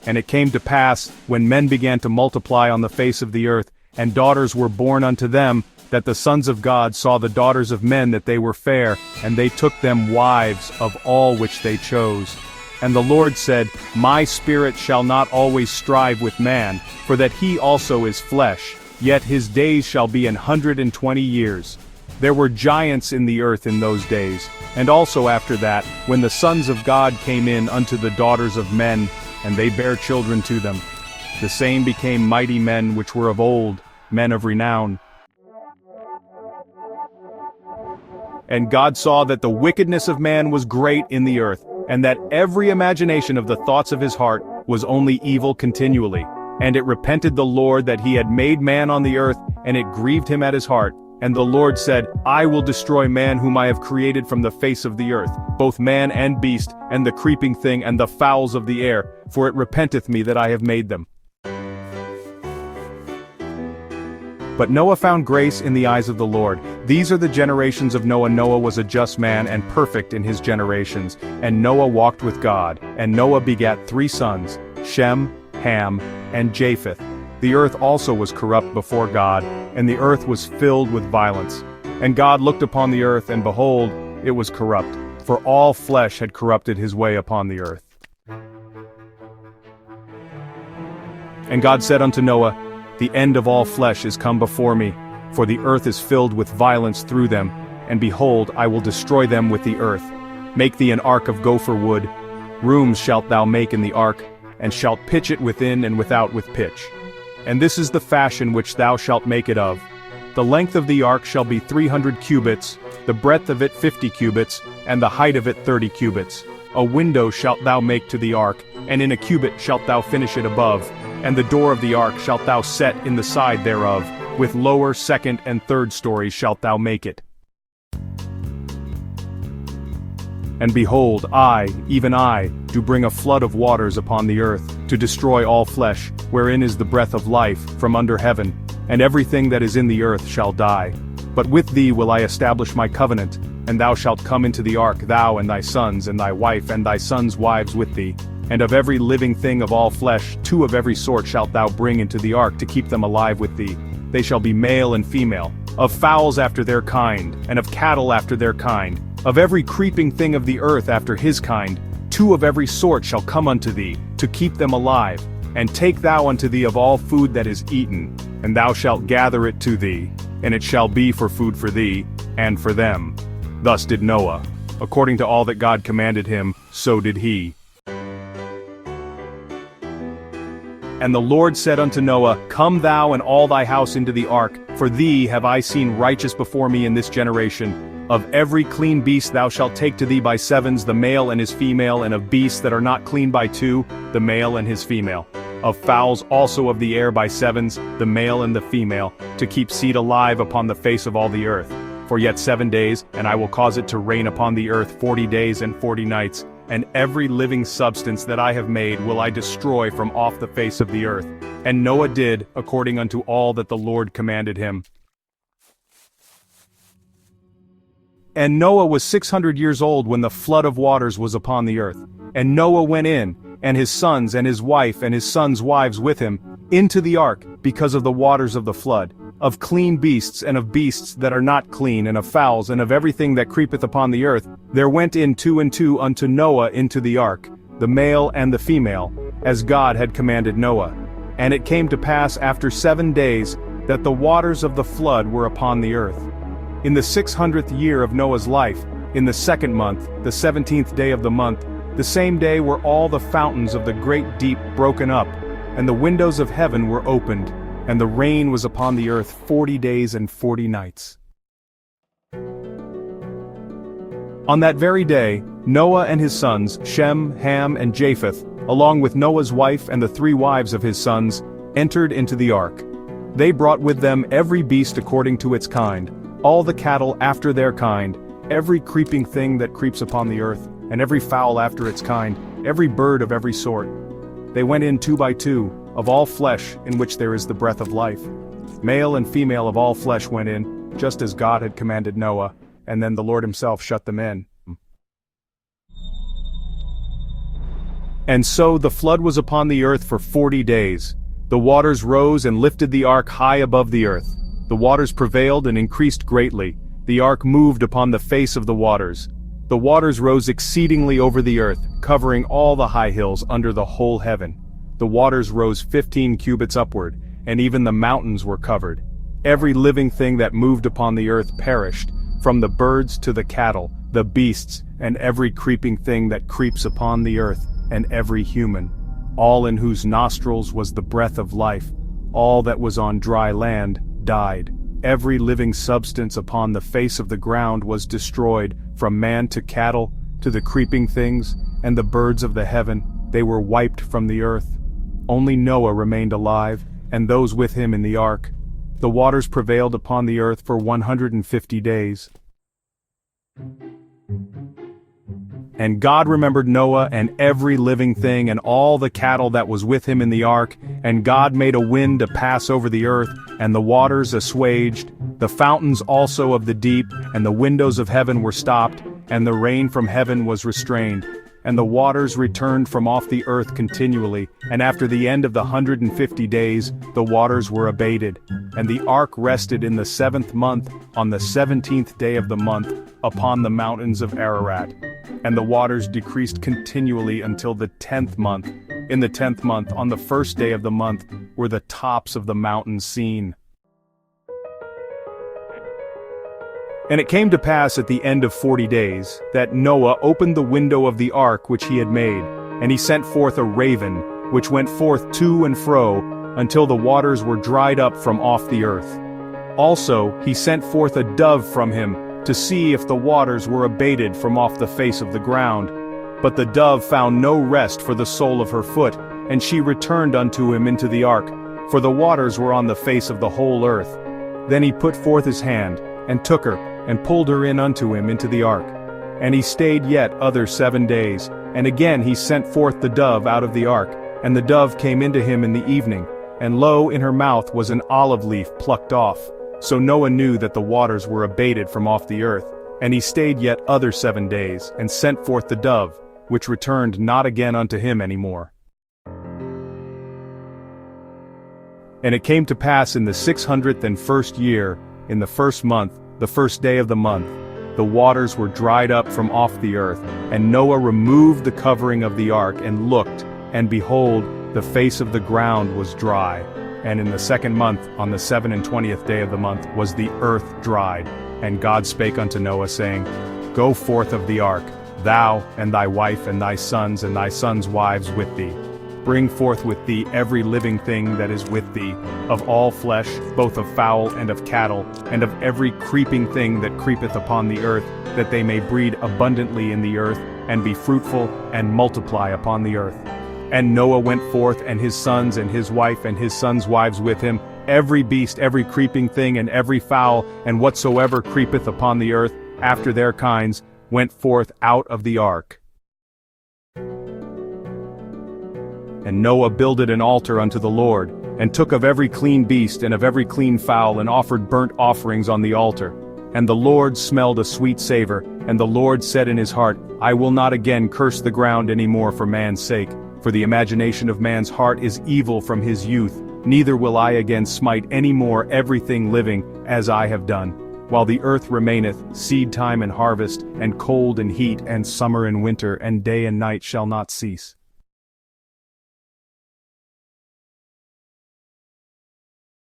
And it came to pass, when men began to multiply on the face of the earth, and daughters were born unto them, that the sons of God saw the daughters of men that they were fair, and they took them wives of all which they chose. And the Lord said, My spirit shall not always strive with man, for that he also is flesh, yet his days shall be 120 years. There were giants in the earth in those days, and also after that, when the sons of God came in unto the daughters of men, and they bare children to them. The same became mighty men which were of old, men of renown. And God saw that the wickedness of man was great in the earth, and that every imagination of the thoughts of his heart was only evil continually. And it repented the Lord that he had made man on the earth, and it grieved him at his heart. And the Lord said, I will destroy man whom I have created from the face of the earth, both man and beast, and the creeping thing and the fowls of the air, for it repenteth me that I have made them. But Noah found grace in the eyes of the Lord. These are the generations of Noah. Noah was a just man and perfect in his generations. And Noah walked with God. And Noah begat 3 sons, Shem, Ham, and Japheth. The earth also was corrupt before God, and the earth was filled with violence. And God looked upon the earth, and behold, it was corrupt, for all flesh had corrupted his way upon the earth. And God said unto Noah, The end of all flesh is come before me, for the earth is filled with violence through them, and behold, I will destroy them with the earth. Make thee an ark of gopher wood. Rooms shalt thou make in the ark, and shalt pitch it within and without with pitch. And this is the fashion which thou shalt make it of. The length of the ark shall be 300 cubits, the breadth of it 50 cubits, and the height of it 30 cubits. A window shalt thou make to the ark, and in a cubit shalt thou finish it above. And the door of the ark shalt thou set in the side thereof, with lower, second, and third stories shalt thou make it. And behold, I, even I, do bring a flood of waters upon the earth, to destroy all flesh, wherein is the breath of life, from under heaven, and everything that is in the earth shall die. But with thee will I establish my covenant, and thou shalt come into the ark, thou and thy sons, and thy wife, and thy sons' wives with thee. And of every living thing of all flesh, 2 of every sort shalt thou bring into the ark to keep them alive with thee. They shall be male and female, of fowls after their kind, and of cattle after their kind, of every creeping thing of the earth after his kind. 2 of every sort shall come unto thee, to keep them alive. And take thou unto thee of all food that is eaten, and thou shalt gather it to thee, and it shall be for food for thee, and for them. Thus did Noah. According to all that God commanded him, so did he. And the Lord said unto Noah, Come thou and all thy house into the ark, for thee have I seen righteous before me in this generation. Of every clean beast thou shalt take to thee by 7s the male and his female, and of beasts that are not clean by 2, the male and his female. Of fowls also of the air by 7s, the male and the female, to keep seed alive upon the face of all the earth. For yet 7 days, and I will cause it to rain upon the earth 40 days and 40 nights, and every living substance that I have made will I destroy from off the face of the earth. And Noah did, according unto all that the Lord commanded him. And Noah was 600 years old when the flood of waters was upon the earth. And Noah went in, and his sons and his wife and his sons' wives with him, into the ark, because of the waters of the flood, of clean beasts and of beasts that are not clean, and of fowls and of everything that creepeth upon the earth. There went in 2 and 2 unto Noah into the ark, the male and the female, as God had commanded Noah. And it came to pass after 7 days, that the waters of the flood were upon the earth. In the 600th year of Noah's life, in the 2nd month, the 17th day of the month, the same day were all the fountains of the great deep broken up, and the windows of heaven were opened, and the rain was upon the earth 40 days and 40 nights. On that very day, Noah and his sons, Shem, Ham, and Japheth, along with Noah's wife and the 3 wives of his sons, entered into the ark. They brought with them every beast according to its kind, all the cattle after their kind, every creeping thing that creeps upon the earth, and every fowl after its kind, every bird of every sort. They went in 2 by 2, of all flesh in which there is the breath of life. Male and female of all flesh went in, just as God had commanded Noah, and then the Lord himself shut them in. And so the flood was upon the earth for 40 days. The waters rose and lifted the ark high above the earth. The waters prevailed and increased greatly. The ark moved upon the face of the waters. The waters rose exceedingly over the earth, covering all the high hills under the whole heaven. The waters rose 15 cubits upward, and even the mountains were covered. Every living thing that moved upon the earth perished, from the birds to the cattle, the beasts, and every creeping thing that creeps upon the earth, and every human, all in whose nostrils was the breath of life. All that was on dry land died. Every living substance upon the face of the ground was destroyed, from man to cattle, to the creeping things, and the birds of the heaven. They were wiped from the earth. Only Noah remained alive, and those with him in the ark. The waters prevailed upon the earth for 150 days. And God remembered Noah and every living thing and all the cattle that was with him in the ark, and God made a wind to pass over the earth, and the waters assuaged, the fountains also of the deep, and the windows of heaven were stopped, and the rain from heaven was restrained. And the waters returned from off the earth continually, and after the end of the 150 days, the waters were abated. And the ark rested in the 7th month, on the 17th day of the month, upon the mountains of Ararat. And the waters decreased continually until the 10th month. In the 10th month, on the 1st day of the month, were the tops of the mountains seen. And it came to pass at the end of 40 days, that Noah opened the window of the ark which he had made, and he sent forth a raven, which went forth to and fro, until the waters were dried up from off the earth. Also he sent forth a dove from him, to see if the waters were abated from off the face of the ground. But the dove found no rest for the sole of her foot, and she returned unto him into the ark, for the waters were on the face of the whole earth. Then he put forth his hand, and took her, and pulled her in unto him into the ark. And he stayed yet other 7 days, and again he sent forth the dove out of the ark, and the dove came into him in the evening, and lo, in her mouth was an olive leaf plucked off. So Noah knew that the waters were abated from off the earth, and he stayed yet other 7 days, and sent forth the dove, which returned not again unto him any more. And it came to pass in the 601st year, in the 1st month, the 1st day of the month, the waters were dried up from off the earth, and Noah removed the covering of the ark, and looked, and behold, the face of the ground was dry. And in the 2nd month, on the 27th day of the month, was the earth dried. And God spake unto Noah, saying, Go forth of the ark, thou, and thy wife, and thy sons' wives with thee. Bring forth with thee every living thing that is with thee, of all flesh, both of fowl and of cattle, and of every creeping thing that creepeth upon the earth, that they may breed abundantly in the earth, and be fruitful, and multiply upon the earth. And Noah went forth, and his sons, and his wife, and his sons' wives with him, every beast, every creeping thing, and every fowl, and whatsoever creepeth upon the earth, after their kinds, went forth out of the ark. And Noah builded an altar unto the Lord, and took of every clean beast and of every clean fowl, and offered burnt offerings on the altar. And the Lord smelled a sweet savor, and the Lord said in his heart, I will not again curse the ground any more for man's sake, for the imagination of man's heart is evil from his youth, neither will I again smite any more everything living, as I have done. While the earth remaineth, seed time and harvest, and cold and heat, and summer and winter, and day and night shall not cease.